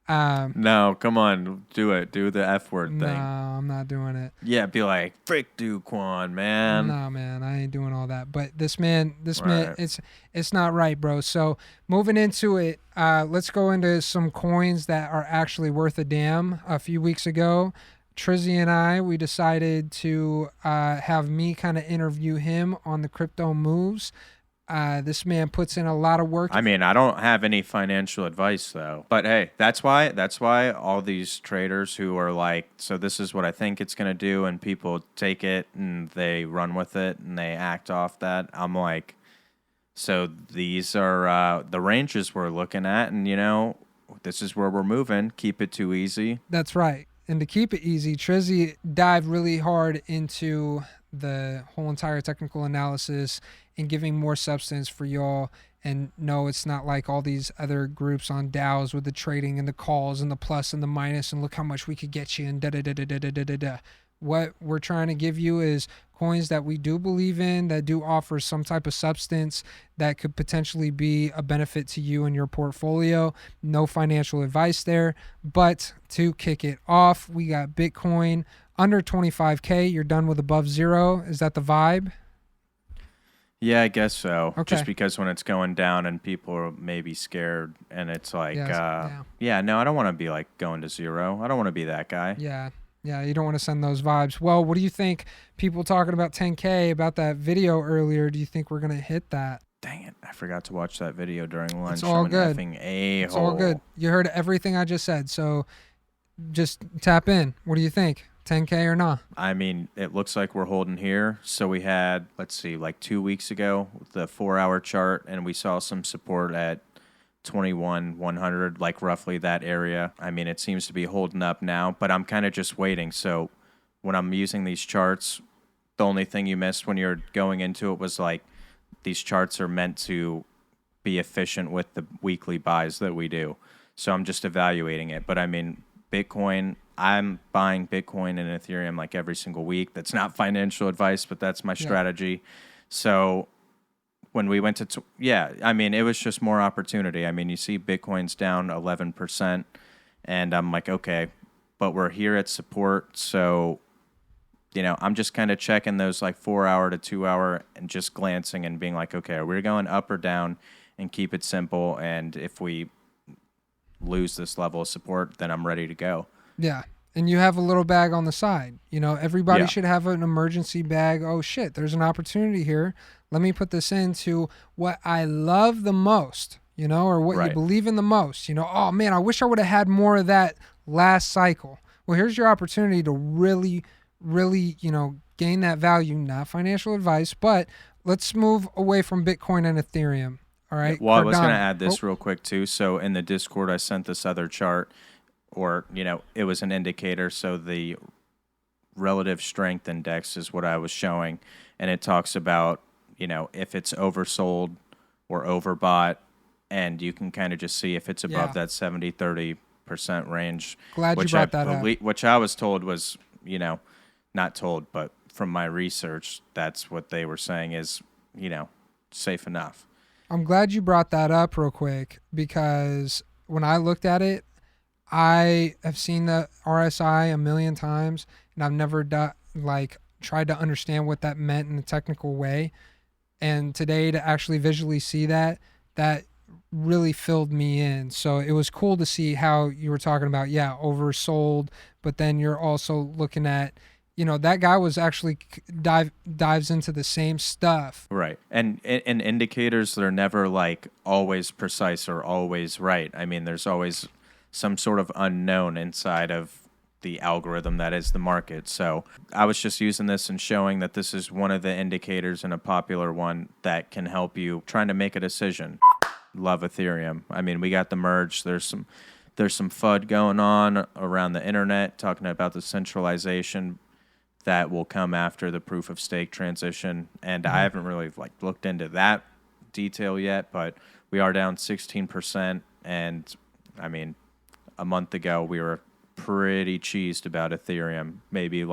No, come on, do it. Do the F word No, thing. I'm not doing it. Yeah, be like, frick, do Kwon, man. No, man, I ain't doing all that. But this man, Right. it's not right, bro. So moving into it, let's go into some coins that are actually worth a damn. A few weeks ago, Trizzy and I, we decided to have me kind of interview him on the crypto moves. This man puts in a lot of work. I mean, I don't have any financial advice though. But hey, that's why all these traders who are like, so this is what I think it's going to do, and people take it and they run with it and they act off that. I'm like, so these are the ranges we're looking at, and you know, this is where we're moving. Keep it too easy. That's right. And to keep it easy, Trizzy dived really hard into the whole entire technical analysis and giving more substance for y'all. And no, it's not like all these other groups on DAOs with the trading and the calls and the plus and the minus and look how much we could get you and da da da da da da da da. What we're trying to give you is coins that we do believe in, that do offer some type of substance that could potentially be a benefit to you and your portfolio. No financial advice there. But to kick it off, we got Bitcoin under 25K. You're done with above zero. Is that the vibe? Yeah, I guess so. Okay. Just because when it's going down and people are maybe scared, and it's like, Yes, yeah, no, I don't want to be like going to zero. I don't want to be that guy. Yeah. Yeah, you don't want to send those vibes. Well, what do you think? People talking about 10K, about that video earlier, do you think we're going to hit that? Dang it, I forgot to watch that video during lunch. It's all I'm good. An effing a-hole. It's all good. You heard everything I just said, so just tap in. What do you think? 10K or not? I mean, it looks like we're holding here. So we had, let's see, like 2 weeks ago, the 4-hour chart, and we saw some support at 21,100, like roughly that area. I mean, it seems to be holding up now, but I'm kind of just waiting. So when I'm using these charts, the only thing you missed when you're going into it was like these charts are meant to be efficient with the weekly buys that we do. So I'm just evaluating it. But I mean, Bitcoin, I'm buying Bitcoin and Ethereum like every single week. That's not financial advice, but that's my strategy. So when we went to, I mean, it was just more opportunity. I mean, you see Bitcoin's down 11%, and I'm like, okay, but we're here at support. So, you know, I'm just kind of checking those like 4-hour to 2-hour and just glancing and being like, okay, are we going up or down, and keep it simple. And if we lose this level of support, then I'm ready to go. Yeah. And you have a little bag on the side. You know, everybody should have an emergency bag. Oh, shit, there's an opportunity here. Let me put this into what I love the most, you know, or what you believe in the most. You know, oh, man, I wish I would have had more of that last cycle. Well, here's your opportunity to really, you know, gain that value. Not financial advice, but let's move away from Bitcoin and Ethereum. All right. Well, I was going to add this real quick, too. So in the Discord, I sent this other chart. Or, you know, it was an indicator. So the relative strength index is what I was showing. And it talks about, you know, if it's oversold or overbought. And you can kind of just see if it's above that 70-30% range. Glad you brought that up. Which I was told was, you know, not told, but from my research, that's what they were saying is, you know, safe enough. I'm glad you brought that up real quick, because when I looked at it, I have seen the RSI a million times, and I've never tried to understand what that meant in a technical way. And today, to actually visually see that really filled me in. So it was cool to see how you were talking about, oversold, but then you're also looking at, you know, that guy was actually dives into the same stuff. Right. And indicators, they're never like always precise or always right. I mean, there's always some sort of unknown inside of the algorithm that is the market. So I was just using this and showing that this is one of the indicators and a popular one that can help you trying to make a decision. Love Ethereum. I mean, we got the merge. There's some there's some FUD going on around the internet talking about the centralization that will come after the proof of stake transition. And I haven't really looked into that detail yet, but we are down 16%. And I mean, a month ago we were pretty cheesed about Ethereum, maybe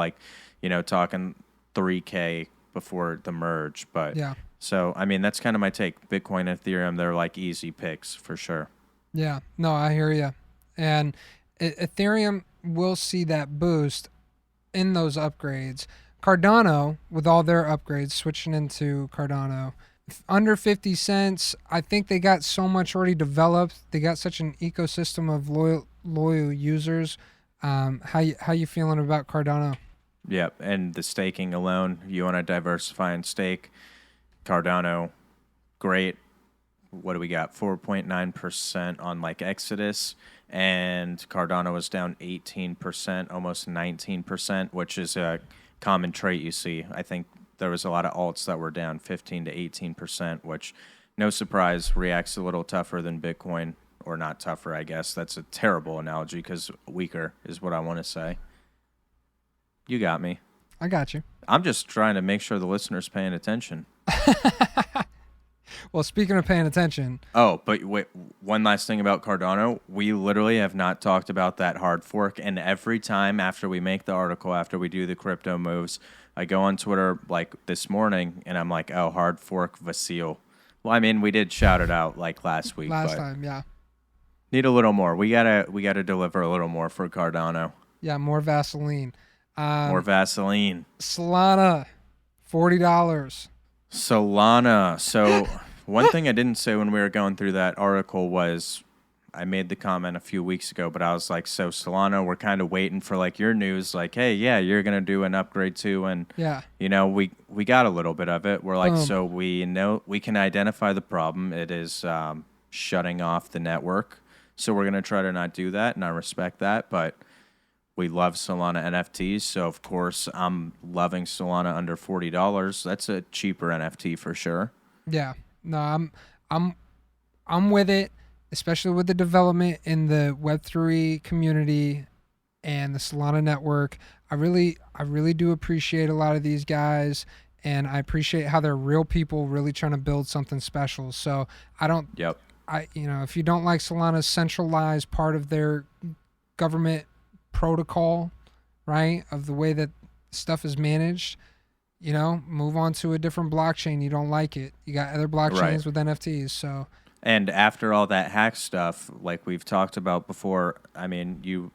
talking 3K before the merge. But Yeah. so, I mean, that's kind of my take. Bitcoin and Ethereum, they're like easy picks for sure. Yeah. No, I hear you. And Ethereum will see that boost in those upgrades. Cardano, with all their upgrades, switching into Cardano, under 50 cents. I think they got so much already developed. They got such an ecosystem of loyal users. How you feeling about Cardano? Yep, and the staking alone, you want to diversify and stake. Cardano, great. What do we got? 4.9% on Exodus, and Cardano was down 18%, almost 19%, which is a common trait you see. I think there was a lot of alts that were down 15 to 18%, which, no surprise, reacts a little tougher than Bitcoin, or not tougher, I guess. That's a terrible analogy because weaker is what I want to say. You got me. I got you. I'm just trying to make sure the listener's paying attention. Well, speaking of paying attention. Oh, but wait, one last thing about Cardano. We literally have not talked about that hard fork. And every time after we make the article, after we do the crypto moves, I go on Twitter this morning and I'm like, oh, hard fork Vasil. Well, I mean, we did shout it out last week. Last time, yeah. Need a little more. We gotta deliver a little more for Cardano. Yeah, more Vaseline. More Vaseline. Solana, $40. Solana. So one thing I didn't say when we were going through that article was I made the comment a few weeks ago, but I was like, so Solana, we're kind of waiting for your news, hey, yeah, you're going to do an upgrade too. And, yeah, we got a little bit of it. We're like, Boom. so we know we can identify the problem. It is shutting off the network. So we're going to try to not do that. And I respect that. But we love Solana NFTs. So, of course, I'm loving Solana under $40. That's a cheaper NFT for sure. Yeah. No, I'm with it, especially with the development in the Web3 community and the Solana network. I really do appreciate a lot of these guys, and I appreciate how they're real people really trying to build something special. So I don't. Yep. If you don't like Solana's centralized part of their government protocol, right, of the way that stuff is managed, move on to a different blockchain. You don't like it. You got other blockchains with NFTs. So. And after all that hack stuff, like we've talked about before, I mean, you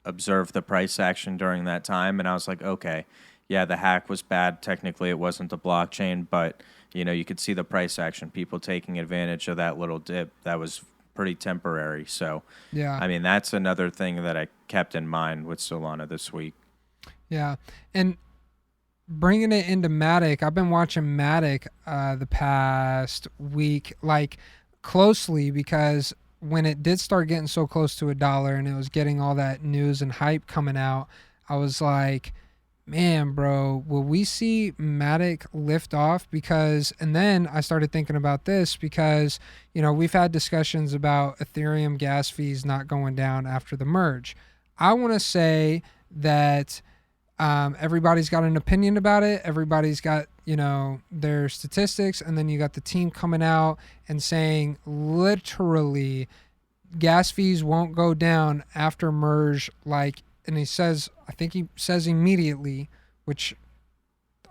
observed the price action during that time, and I was like, okay, yeah, the hack was bad. Technically, it wasn't the blockchain, but, you could see the price action, people taking advantage of that little dip. That was pretty temporary. So, yeah, I mean, that's another thing that I kept in mind with Solana this week. Yeah, and bringing it into Matic, I've been watching Matic the past week, closely, because when it did start getting so close to $1 and it was getting all that news and hype coming out, I was like, man, bro, will we see Matic lift off? And then I started thinking about this because, we've had discussions about Ethereum gas fees not going down after the merge. I want to say that everybody's got an opinion about it. Everybody's got, their statistics. And then you got the team coming out and saying literally gas fees won't go down after merge. And I think he says immediately, which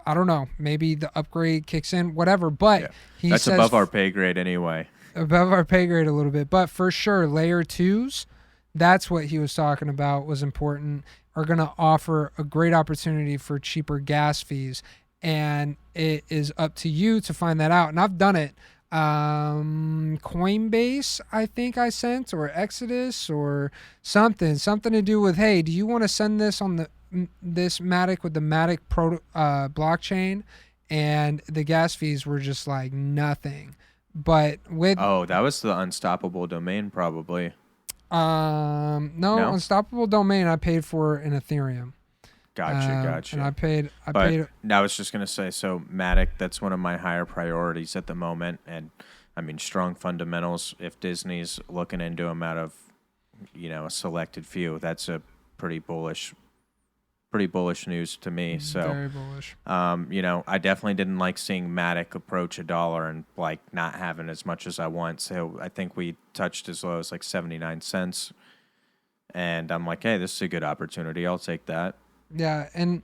I don't know, maybe the upgrade kicks in, whatever. But yeah. He That's says above our pay grade anyway. Above our pay grade a little bit. But for sure, layer twos, that's what he was talking about was important, are going to offer a great opportunity for cheaper gas fees. And it is up to you to find that out. And I've done it. Coinbase, I think I sent, or Exodus, or something to do with, hey, do you want to send this on this Matic with the Matic blockchain? And the gas fees were just nothing. But with that was the unstoppable domain probably. No, unstoppable domain I paid for in Ethereum. Gotcha. And I paid. I was just gonna say, so Matic, that's one of my higher priorities at the moment, and I mean strong fundamentals. If Disney's looking into them out of a selected few. That's a pretty bullish news to me. So Very bullish. I definitely didn't like seeing Matic approach $1 and like not having as much as I want. So I think we touched as low as like 79 cents. And I'm like, hey, this is a good opportunity. I'll take that. Yeah, and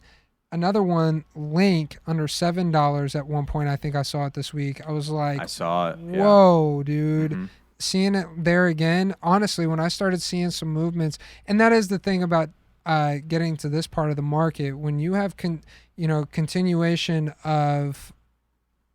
another one, Link, under $7 at one point. I think I saw it this week. I was like, I saw it. Yeah. whoa, dude. Mm-hmm. Seeing it there again, honestly, when I started seeing some movements, and that is the thing about getting to this part of the market, when you have continuation of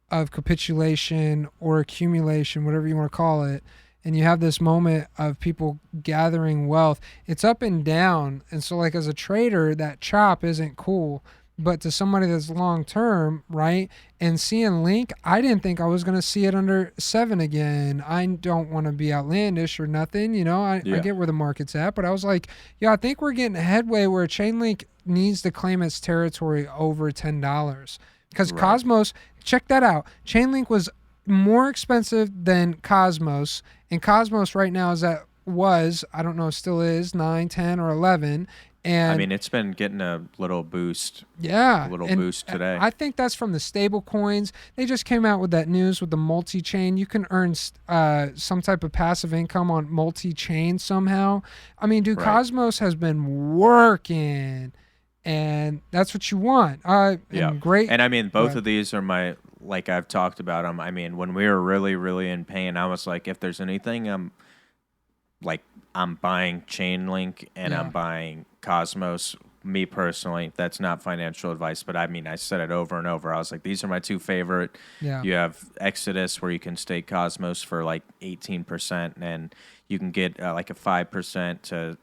capitulation or accumulation, whatever you want to call it, and you have this moment of people gathering wealth, it's up and down. And so like as a trader, that chop isn't cool. But to somebody that's long term, right? And seeing Link, I didn't think I was going to see it under 7 again. I don't want to be outlandish or nothing, I get where the market's at, but I was like, I think we're getting a headway where Chainlink needs to claim its territory over $10. Because Right. Cosmos, check that out. Chainlink was more expensive than Cosmos, and Cosmos right now I don't know, still is 9, 10, or 11. And I mean, it's been getting a little boost. Yeah. A little and boost today. I think that's from the stable coins. They just came out with that news with the multi-chain. You can earn some type of passive income on multi-chain somehow. I mean, dude, Right. Cosmos has been working, and that's what you want. Yeah. Great. And I mean, both of these are like I've talked about them. I mean, when we were really, really in pain, I was like, if there's anything I'm buying Chainlink and I'm buying Cosmos. Me personally, that's not financial advice, but I mean, I said it over and over. I was like, these are my two favorite. Yeah. You have Exodus, where you can stake Cosmos for like 18%, and you can get like a 5% to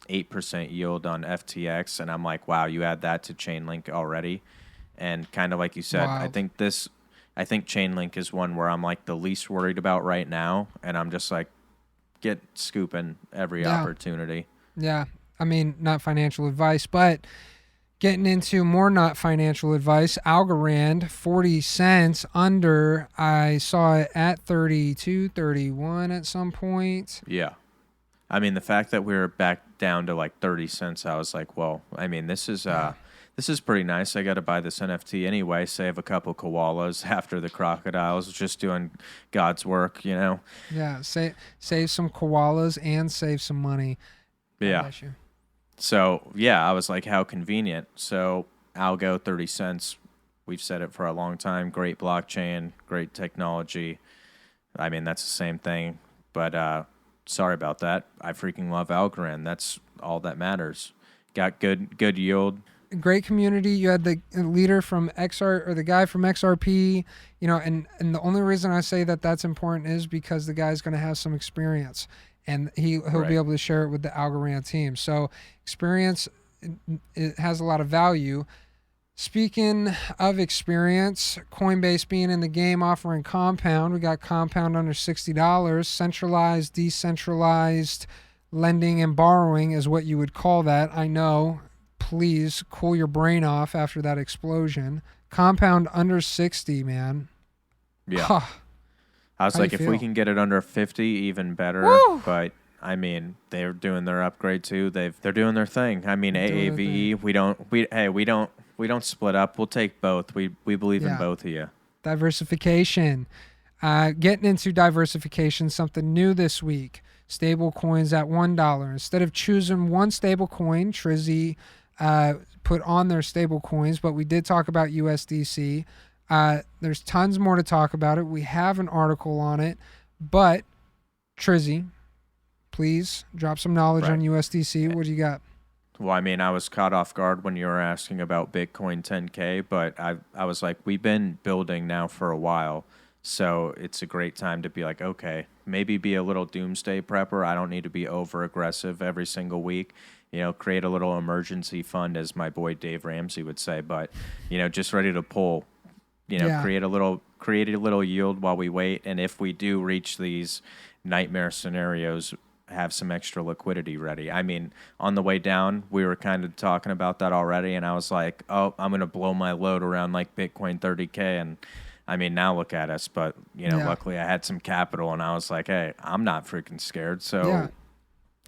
8% yield on FTX. And I'm like, wow, you add that to Chainlink already. And kind of like you said, Wild. I think Chainlink is one where I'm like the least worried about right now, and I'm just like, get scooping every opportunity. Yeah. I mean, not financial advice, but getting into more not financial advice, Algorand, 40 cents under. I saw it at 32, 31 at some point. Yeah. I mean, the fact that we were back down to like 30 cents, I was like, well, I mean, this is pretty nice. I got to buy this NFT anyway, save a couple koalas after the crocodiles, just doing God's work, Yeah, save some koalas and save some money. Yeah. So, yeah, I was like, how convenient. So, ALGO, 30 cents. We've said it for a long time. Great blockchain, great technology. I mean, that's the same thing. But sorry about that. I freaking love Algorand. That's all that matters. Got good yield. Great community. You had the leader from XR, or the guy from XRP, and the only reason I say that that's important is because the guy's going to have some experience, and he'll be able to share it with the Algorand team. So experience, it has a lot of value. Speaking of experience, Coinbase being in the game, offering Compound. We got Compound under $60. Centralized, decentralized lending and borrowing is what you would call that. I know. Please cool your brain off after that explosion. Compound under 60, man. Yeah. I was How like, you if we feel? can get it under 50, even better. Woo! But I mean, they're doing their upgrade too. They're doing their thing. I mean, They're doing their AAVE. We don't split up. We'll take both. We believe in both of you. Diversification. Getting into diversification, something new this week. Stable coins at $1. Instead of choosing one stable coin, Trizzy put on their stable coins, but we did talk about USDC. There's tons more to talk about it. We have an article on it, but Trizzy, please drop some knowledge on USDC. What do you got? Well, I mean, I was caught off guard when you were asking about Bitcoin 10K, but I was like, we've been building now for a while, so it's a great time to be like, okay, maybe be a little doomsday prepper. I don't need to be over aggressive every single week. Create a little emergency fund, as my boy Dave Ramsey would say, but just ready to pull. Create a little yield while we wait, and if we do reach these nightmare scenarios, have some extra liquidity ready. I mean, on the way down, we were kind of talking about that already, and I was like, oh, I'm going to blow my load around like Bitcoin 30K, and I mean, now look at us, but luckily I had some capital, and I was like, hey, I'm not freaking scared, so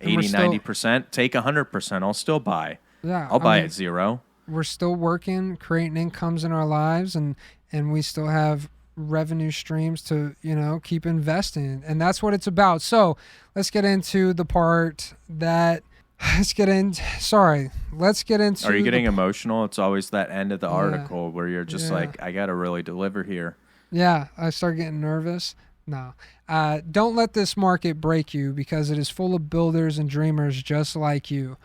And we're 80, still- 90%. Take 100%. I'll still buy. Yeah, I'll buy mean, at 0. We're still working, creating incomes in our lives, and we still have revenue streams to, you know, keep investing. And that's what it's about. So let's get into the part that let's get into. Are you getting emotional? It's always that end of the Yeah. article where you're just Yeah. like, I got to really deliver here. Yeah, I start getting nervous. No. Don't let this market break you, because it is full of builders and dreamers just like you.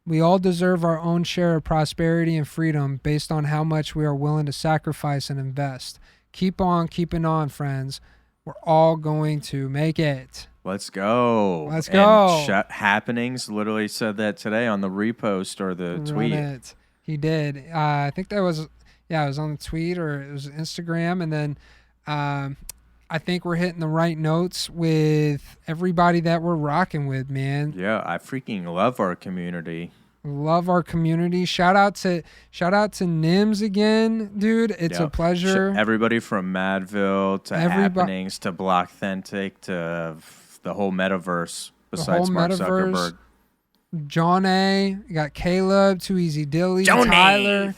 We all deserve our own share of prosperity and freedom based on how much we are willing to sacrifice and invest. Keep on keeping on, friends. We're all going to make it. Let's go. Let's go. And Happenings literally said that today on the repost or the Run tweet. it. He did. I think that was, yeah, it was on the tweet or it was Instagram. And then I think we're hitting the right notes with everybody that we're rocking with, man. Yeah, I freaking love our community. Love our community. Shout out to Nims again, dude. It's Yeah. a pleasure. Everybody from Madville to Happenings to Blockcentric to the whole metaverse besides whole Mark metaverse. Zuckerberg. John A. You got Caleb, Too Easy Dilly, Tyler,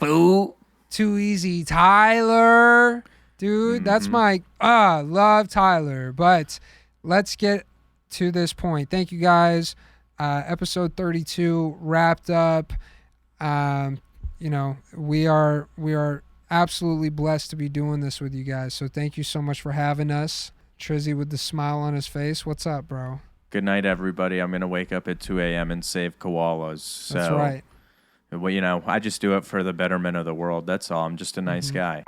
Too Easy Tyler. Dude, that's my love Tyler. But let's get to this point. Thank you guys. Episode 32 wrapped up. You know, we are absolutely blessed to be doing this with you guys. So thank you so much for having us. Trizzy with the smile on his face. What's up, bro? Good night, everybody. I'm going to wake up at 2 a.m. and save koalas. So, That's right. Well, you know, I just do it for the betterment of the world. That's all. I'm just a nice guy.